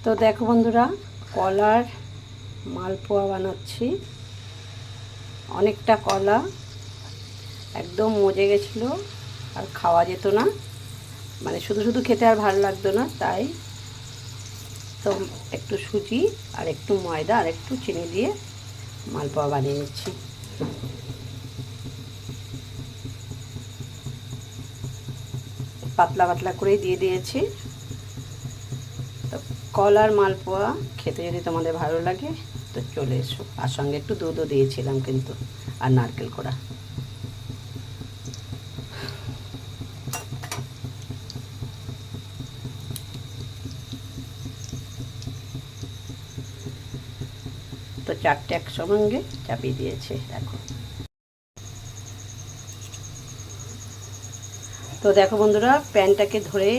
তো দেখো বন্ধুরা, কলার মালপোয়া বানাচ্ছি। অনেকটা কলা একদম মজে গেছিলো, আর খাওয়া যেত না, মানে শুধু শুধু খেতে আর ভালো লাগতো না। তাই তো একটু সুজি আর একটু ময়দা আর একটু চিনি দিয়ে মালপোয়া বানিয়ে নিচ্ছি। পাতলা পাতলা করেই দিয়ে দিয়েছি। তো কলার মালপোয়া খেতে যদি তোমাদের ভালো লাগে তো চলে এসো। আর সঙ্গে একটু দুধও দিয়েছিলাম কিন্তু, আর নারকেল কোড়া। তো চারটে একসঙ্গে চাপিয়ে দিয়েছে দেখো। তো দেখো বন্ধুরা, প্যানটাকে ধরে